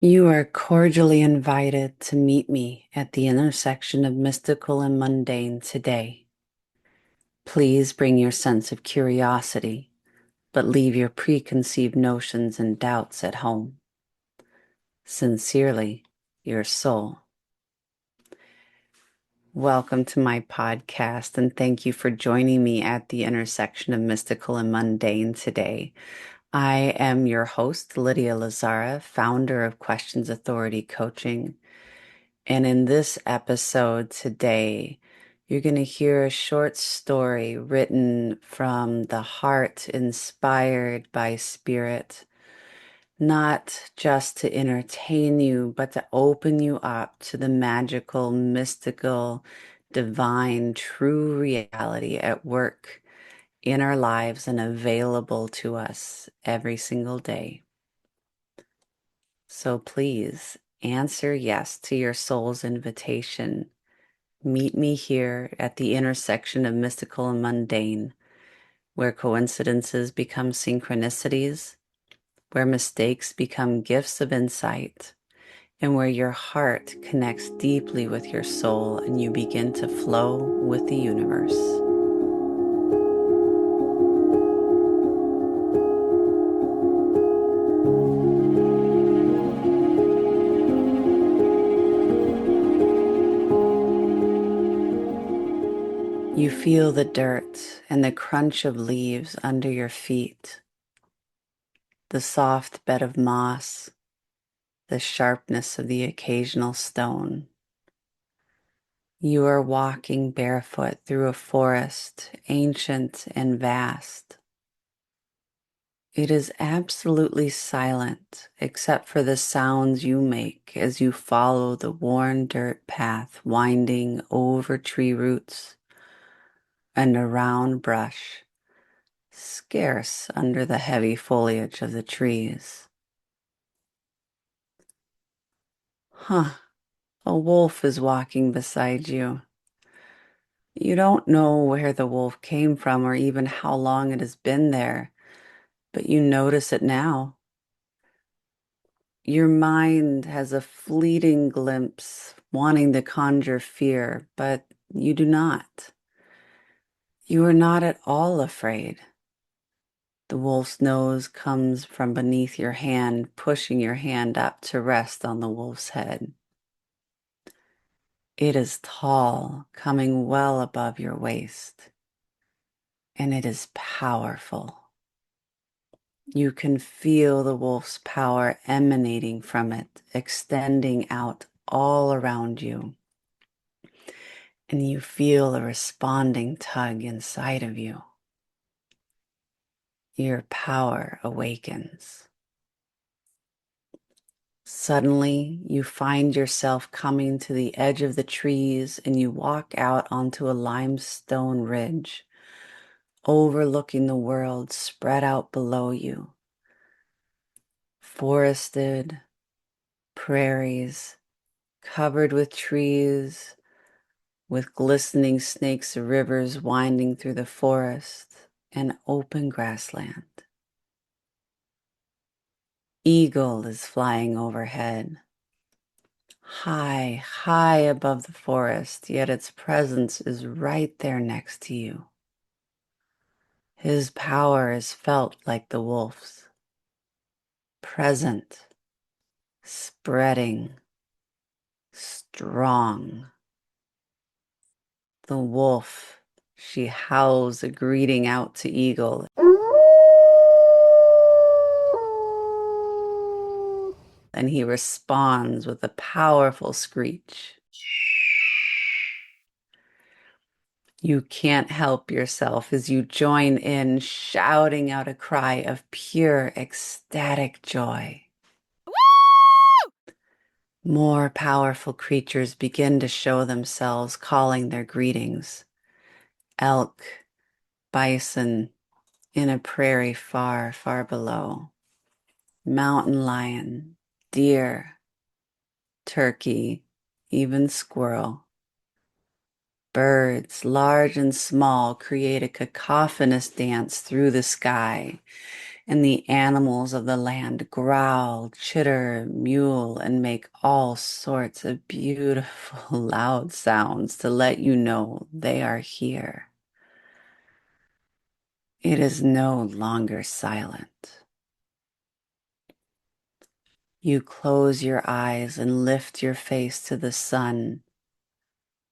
You are cordially invited to meet me at the intersection of mystical and mundane today. Please bring your sense of curiosity, but leave your preconceived notions and doubts at home. Sincerely, your soul. Welcome to my podcast, and thank you for joining me at the intersection of mystical and mundane today. I am your host, Lydia Lazara, founder of Questions Authority Coaching. And in this episode today, you're going to hear a short story written from the heart, inspired by spirit, not just to entertain you, but to open you up to the magical, mystical, divine, true reality at work in our lives and available to us every single day. So please answer yes to your soul's invitation. Meet me here at the intersection of mystical and mundane, where coincidences become synchronicities, where mistakes become gifts of insight, and where your heart connects deeply with your soul and you begin to flow with the universe. You feel the dirt and the crunch of leaves under your feet, the soft bed of moss, the sharpness of the occasional stone. You are walking barefoot through a forest, ancient and vast. It is absolutely silent except for the sounds you make as you follow the worn dirt path winding over tree roots and around brush, scarce under the heavy foliage of the trees. Huh, a wolf is walking beside you. You don't know where the wolf came from or even how long it has been there, but you notice it now. Your mind has a fleeting glimpse, wanting to conjure fear, but you do not. You are not at all afraid. The wolf's nose comes from beneath your hand, pushing your hand up to rest on the wolf's head. It is tall, coming well above your waist, and it is powerful. You can feel the wolf's power emanating from it, extending out all around you. And you feel a responding tug inside of you. Your power awakens. Suddenly, you find yourself coming to the edge of the trees and you walk out onto a limestone ridge, overlooking the world spread out below you. Forested, prairies, covered with trees, with glistening snakes of rivers winding through the forest, and open grassland. Eagle is flying overhead, high, high above the forest, yet its presence is right there next to you. His power is felt like the wolf's, present, spreading, strong. The wolf, she howls a greeting out to Eagle, and he responds with a powerful screech. You can't help yourself as you join in, shouting out a cry of pure, ecstatic joy. More powerful creatures begin to show themselves, calling their greetings. Elk, bison in a prairie far, far below. Mountain lion, deer, turkey, even squirrel. Birds, large and small, create a cacophonous dance through the sky, and the animals of the land growl, chitter, mewl, and make all sorts of beautiful, loud sounds to let you know they are here. It is no longer silent. You close your eyes and lift your face to the sun,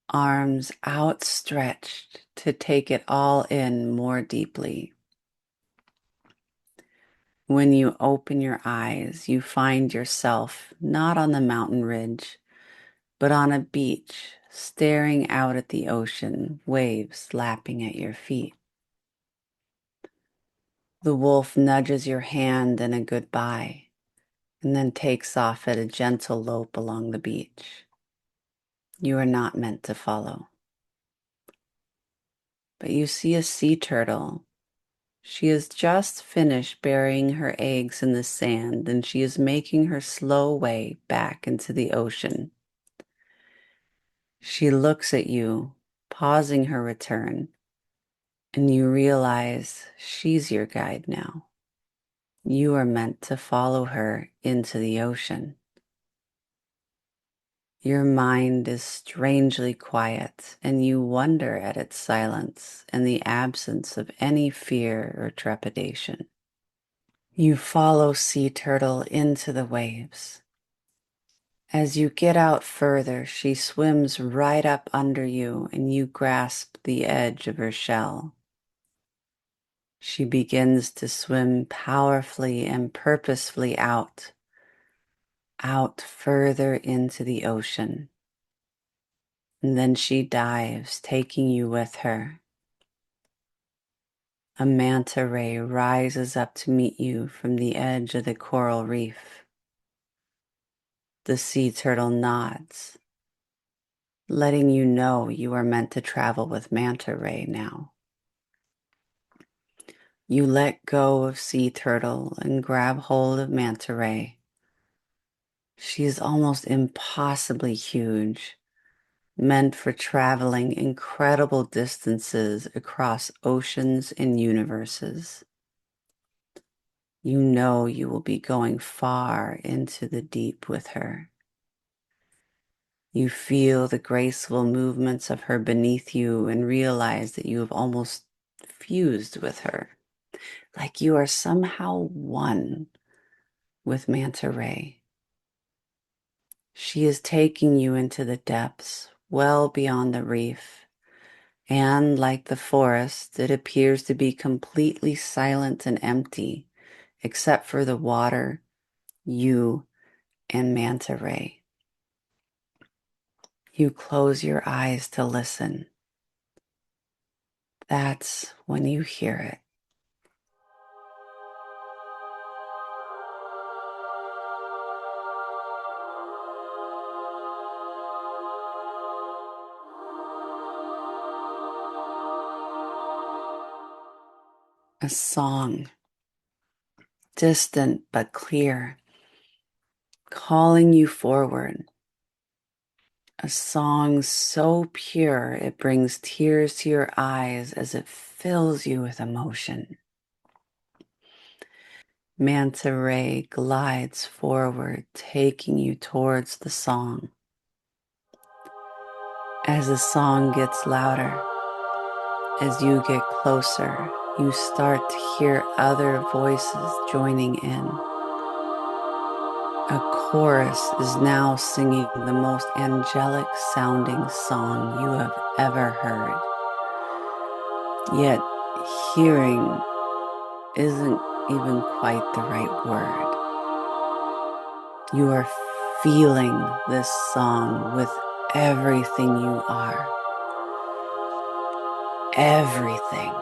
arms outstretched to take it all in more deeply. When you open your eyes, you find yourself not on the mountain ridge, but on a beach, staring out at the ocean, waves lapping at your feet. The wolf nudges your hand in a goodbye, and then takes off at a gentle lope along the beach. You are not meant to follow. But you see a sea turtle. She has just finished burying her eggs in the sand, and she is making her slow way back into the ocean. She looks at you, pausing her return, and you realize she's your guide now. You are meant to follow her into the ocean. Your mind is strangely quiet, and you wonder at its silence and the absence of any fear or trepidation. You follow Sea Turtle into the waves. As you get out further, she swims right up under you, and you grasp the edge of her shell. She begins to swim powerfully and purposefully out further into the ocean. And then she dives, taking you with her. A manta ray rises up to meet you from the edge of the coral reef. The sea turtle nods, letting you know you are meant to travel with manta ray now. You let go of sea turtle and grab hold of manta ray. She is almost impossibly huge, meant for traveling incredible distances across oceans and universes. You know you will be going far into the deep with her. You feel the graceful movements of her beneath you and realize that you have almost fused with her, like you are somehow one with manta ray. She is taking you into the depths, well beyond the reef, and like the forest, it appears to be completely silent and empty, except for the water, you, and manta ray. You close your eyes to listen. That's when you hear it. A song, distant but clear, calling you forward. A song so pure it brings tears to your eyes as it fills you with emotion. Manta ray glides forward, taking you towards the song. As the song gets louder, as you get closer, you start to hear other voices joining in. A chorus is now singing the most angelic sounding song you have ever heard. Yet hearing isn't even quite the right word. You are feeling this song with everything you are. Everything.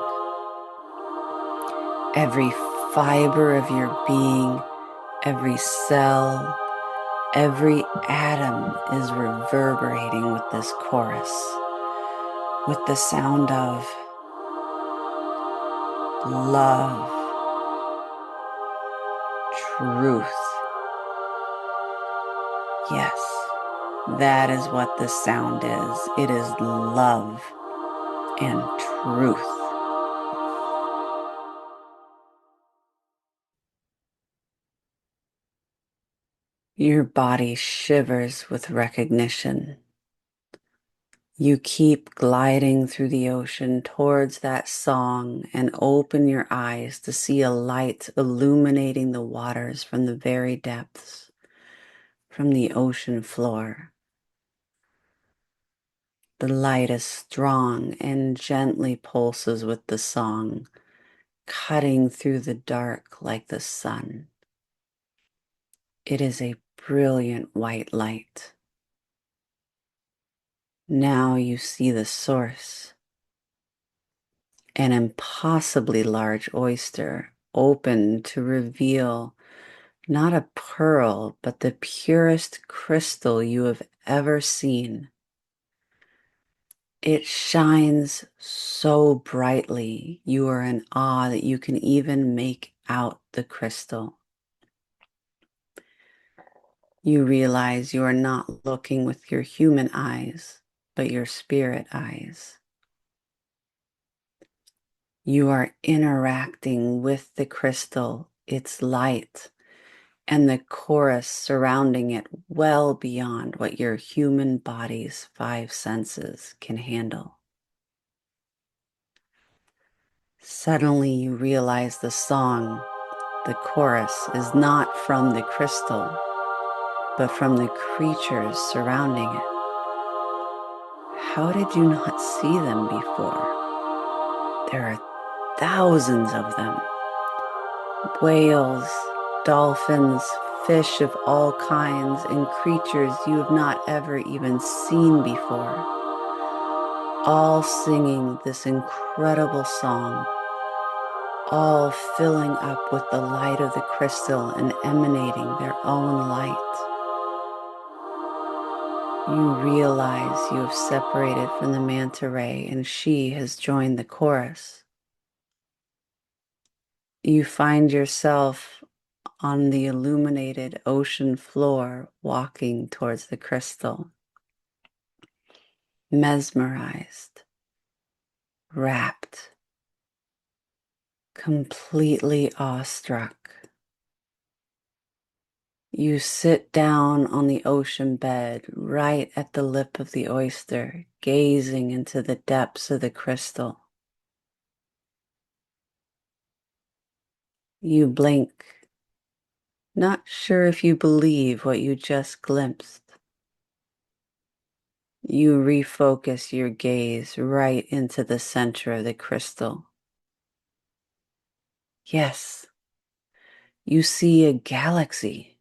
Every fiber of your being, every cell, every atom is reverberating with this chorus, with the sound of love, truth. Yes, that is what the sound is. It is love and truth. Your body shivers with recognition. You keep gliding through the ocean towards that song and open your eyes to see a light illuminating the waters from the very depths, from the ocean floor. The light is strong and gently pulses with the song, cutting through the dark like the sun. It is a brilliant white light. Now you see the source, an impossibly large oyster open to reveal not a pearl, but the purest crystal you have ever seen. It shines so brightly, you are in awe that you can even make out the crystal. You realize you are not looking with your human eyes, but your spirit eyes. You are interacting with the crystal, its light, and the chorus surrounding it well beyond what your human body's 5 senses can handle. Suddenly you realize the song, the chorus, is not from the crystal, but from the creatures surrounding it. How did you not see them before? There are thousands of them. Whales, dolphins, fish of all kinds, and creatures you have not ever even seen before, all singing this incredible song, all filling up with the light of the crystal and emanating their own light. You realize you have separated from the manta ray and she has joined the chorus. You find yourself on the illuminated ocean floor walking towards the crystal, mesmerized, rapt, completely awestruck. You sit down on the ocean bed right at the lip of the oyster, gazing into the depths of the crystal. You blink, not sure if you believe what you just glimpsed. You refocus your gaze right into the center of the crystal. Yes, you see a galaxy.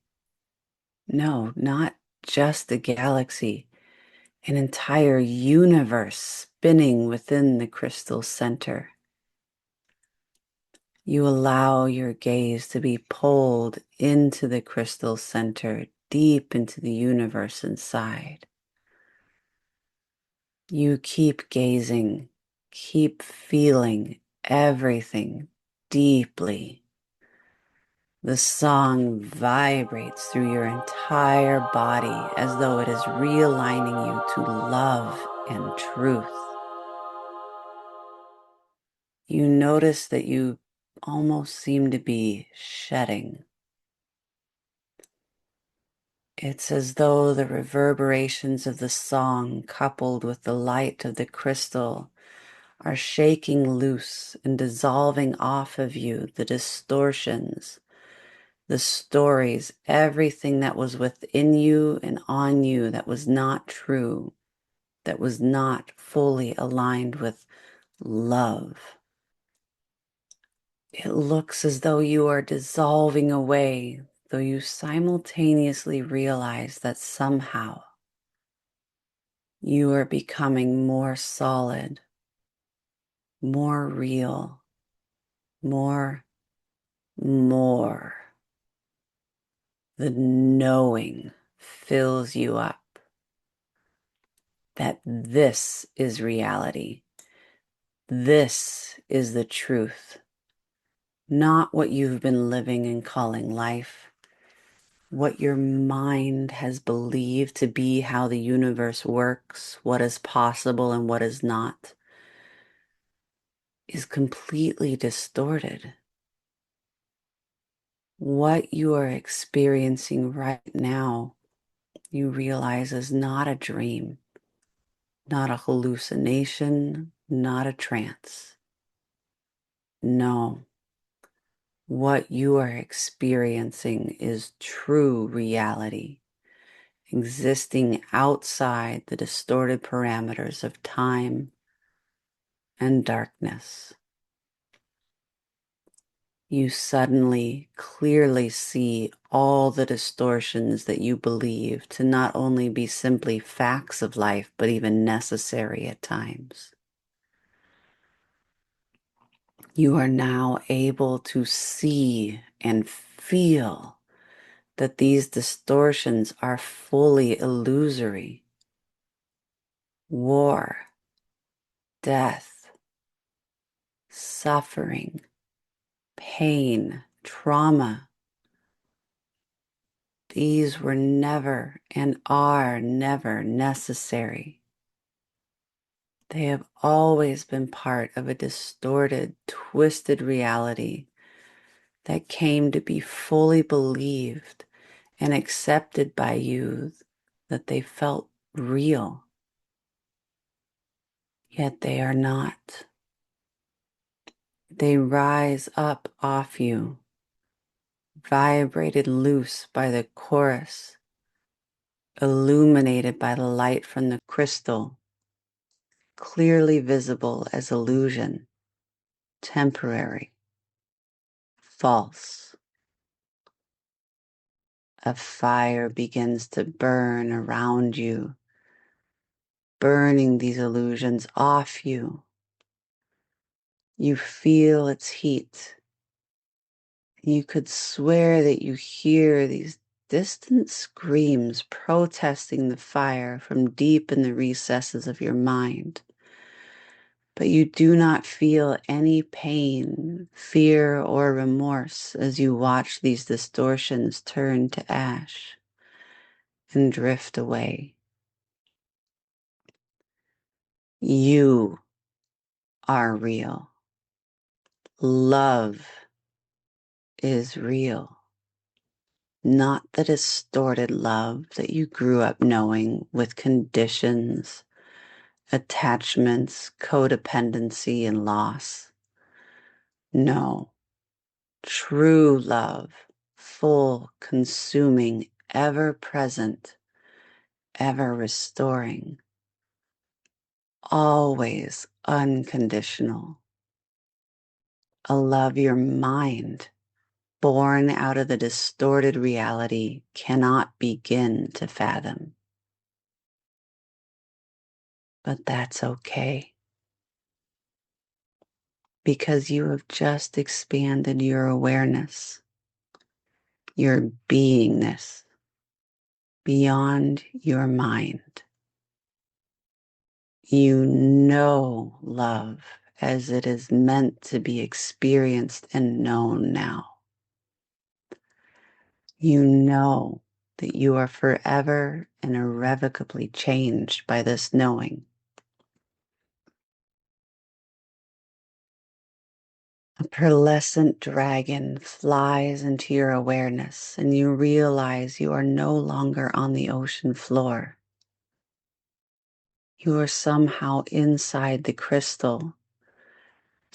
No, not just a galaxy, an entire universe spinning within the crystal center. You allow your gaze to be pulled into the crystal center, deep into the universe inside. You keep gazing, keep feeling everything deeply. The song vibrates through your entire body as though it is realigning you to love and truth. You notice that you almost seem to be shedding. It's as though the reverberations of the song, coupled with the light of the crystal, are shaking loose and dissolving off of you the distortions, the stories, everything that was within you and on you that was not true, that was not fully aligned with love. It looks as though you are dissolving away, though you simultaneously realize that somehow you are becoming more solid, more real, more. The knowing fills you up that this is reality. This is the truth, not what you've been living and calling life, what your mind has believed to be how the universe works, what is possible and what is not, is completely distorted. What you are experiencing right now, you realize is not a dream, not a hallucination, not a trance. No, what you are experiencing is true reality, existing outside the distorted parameters of time and darkness. You suddenly clearly see all the distortions that you believe to not only be simply facts of life, but even necessary at times. You are now able to see and feel that these distortions are fully illusory. War, death, suffering, pain, trauma. These were never and are never necessary. They have always been part of a distorted, twisted reality that came to be fully believed and accepted by you, that they felt real. Yet they are not. They rise up off you, vibrated loose by the chorus, illuminated by the light from the crystal, clearly visible as illusion, temporary, false. A fire begins to burn around you, burning these illusions off you. You feel its heat. You could swear that you hear these distant screams protesting the fire from deep in the recesses of your mind. But you do not feel any pain, fear, or remorse as you watch these distortions turn to ash and drift away. You are real. Love is real. Not the distorted love that you grew up knowing with conditions, attachments, codependency, and loss. No, true love, full, consuming, ever present, ever restoring, always unconditional. A love your mind, born out of the distorted reality, cannot begin to fathom. But that's okay, because you have just expanded your awareness, your beingness, beyond your mind. You know love as it is meant to be experienced and known now. You know that you are forever and irrevocably changed by this knowing. A pearlescent dragon flies into your awareness, and you realize you are no longer on the ocean floor. You are somehow inside the crystal,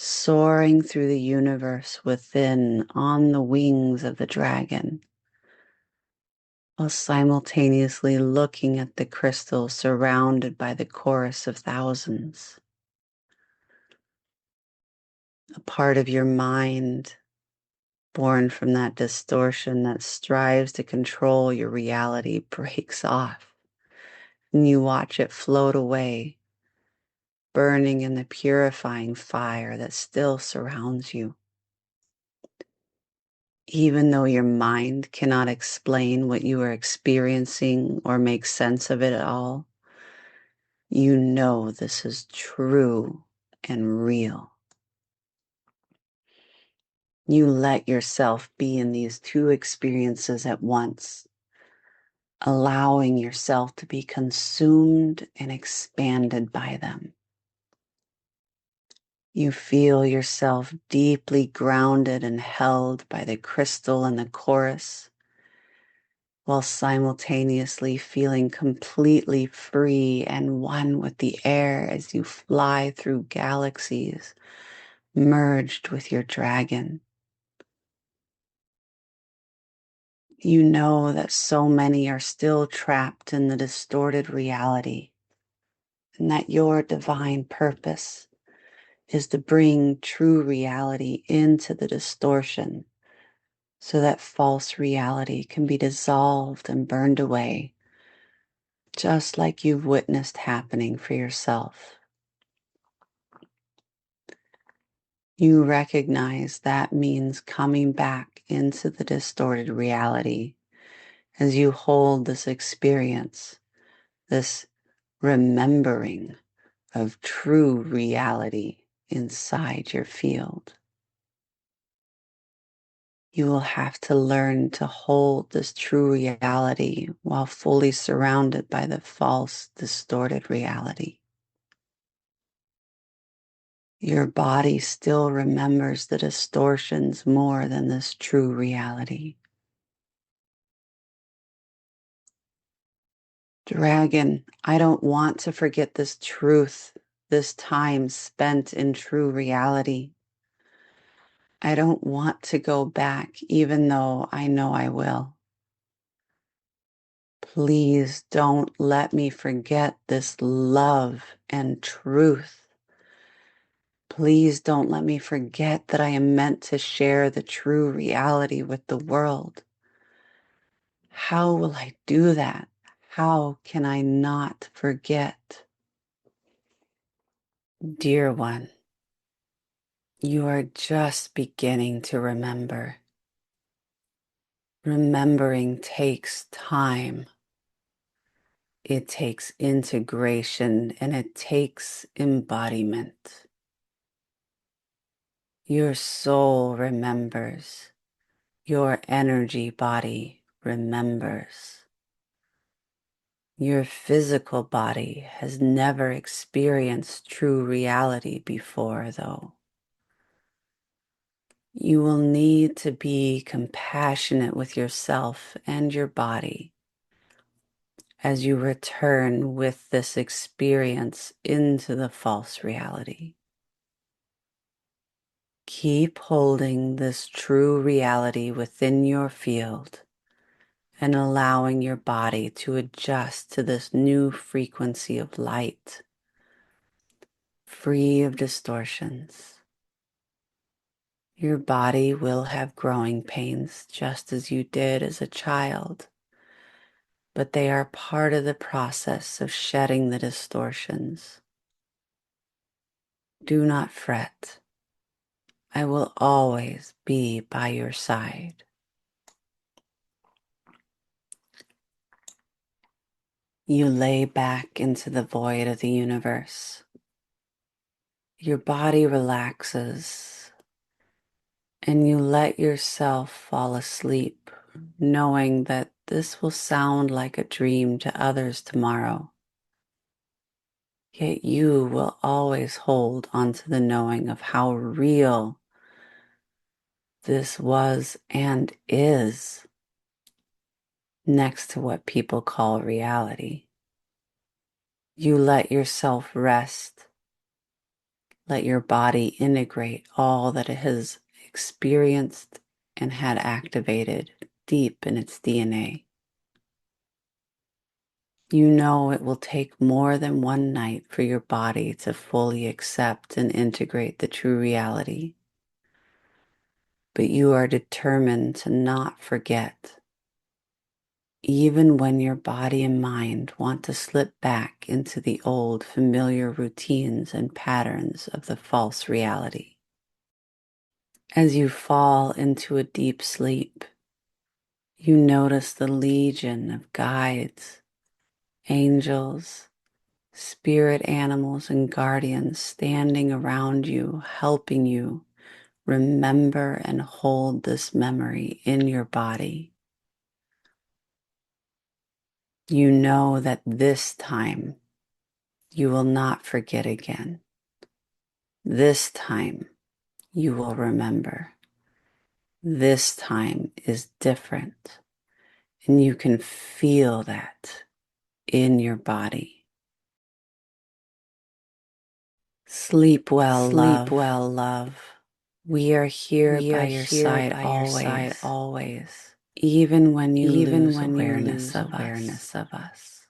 soaring through the universe within on the wings of the dragon, while simultaneously looking at the crystal surrounded by the chorus of thousands. A part of your mind, born from that distortion that strives to control your reality, breaks off, and you watch it float away, burning in the purifying fire that still surrounds you. Even though your mind cannot explain what you are experiencing or make sense of it at all, you know this is true and real. You let yourself be in these two experiences at once, allowing yourself to be consumed and expanded by them. You feel yourself deeply grounded and held by the crystal and the chorus, while simultaneously feeling completely free and one with the air as you fly through galaxies, merged with your dragon. You know that so many are still trapped in the distorted reality, and that your divine purpose is to bring true reality into the distortion so that false reality can be dissolved and burned away, just like you've witnessed happening for yourself. You recognize that means coming back into the distorted reality as you hold this experience, this remembering of true reality inside your field. You will have to learn to hold this true reality while fully surrounded by the false, distorted reality. Your body still remembers the distortions more than this true reality. Dragon, I don't want to forget this truth, this time spent in true reality. I don't want to go back, even though I know I will. Please don't let me forget this love and truth. Please don't let me forget that I am meant to share the true reality with the world. How will I do that? How can I not forget? Dear one, you are just beginning to remember. Remembering takes time. It takes integration and it takes embodiment. Your soul remembers. Your energy body remembers. Your physical body has never experienced true reality before, though. You will need to be compassionate with yourself and your body as you return with this experience into the false reality. Keep holding this true reality within your field and allowing your body to adjust to this new frequency of light, free of distortions. Your body will have growing pains just as you did as a child, but they are part of the process of shedding the distortions. Do not fret. I will always be by your side. You lay back into the void of the universe. Your body relaxes and you let yourself fall asleep, knowing that this will sound like a dream to others tomorrow. Yet you will always hold onto the knowing of how real this was and is next to what people call reality. You let yourself rest. Let your body integrate all that it has experienced and had activated deep in its DNA. You know it will take more than one night for your body to fully accept and integrate the true reality. But you are determined to not forget, even when your body and mind want to slip back into the old familiar routines and patterns of the false reality. As you fall into a deep sleep, you notice the legion of guides, angels, spirit animals, and guardians standing around you, helping you remember and hold this memory in your body. You know that this time you will not forget again. This time you will remember. This time is different, and you can feel that in your body. Sleep well, love. Sleep well, love. We are here We by are your here side by your side always, always, even when you even lose when you awareness lose of us. awareness of us.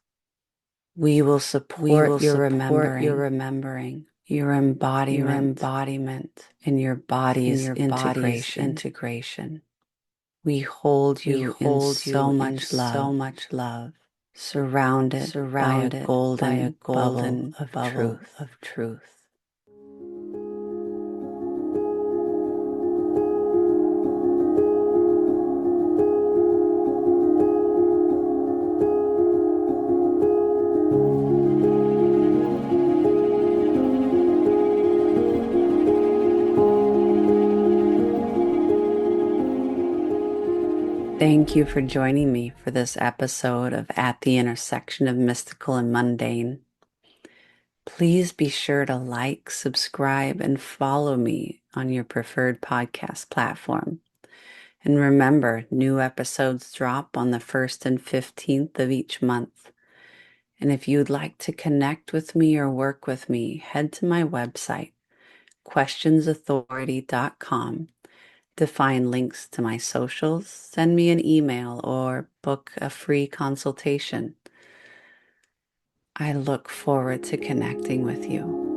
We will We support will your support your remembering, remembering, your your embodiment, embodiment, and your and body's your body's integration. integration. We hold We you in hold so you in much so love, much love, surrounded by a surrounded by a golden bubble golden of bubble truth. of truth. Thank you for joining me for this episode of At the Intersection of Mystical and Mundane. Please be sure to like, subscribe, and follow me on your preferred podcast platform. And remember, new episodes drop on the 1st and 15th of each month. And if you'd like to connect with me or work with me, head to my website, questionsauthority.com, to find links to my socials, send me an email, or book a free consultation. I look forward to connecting with you.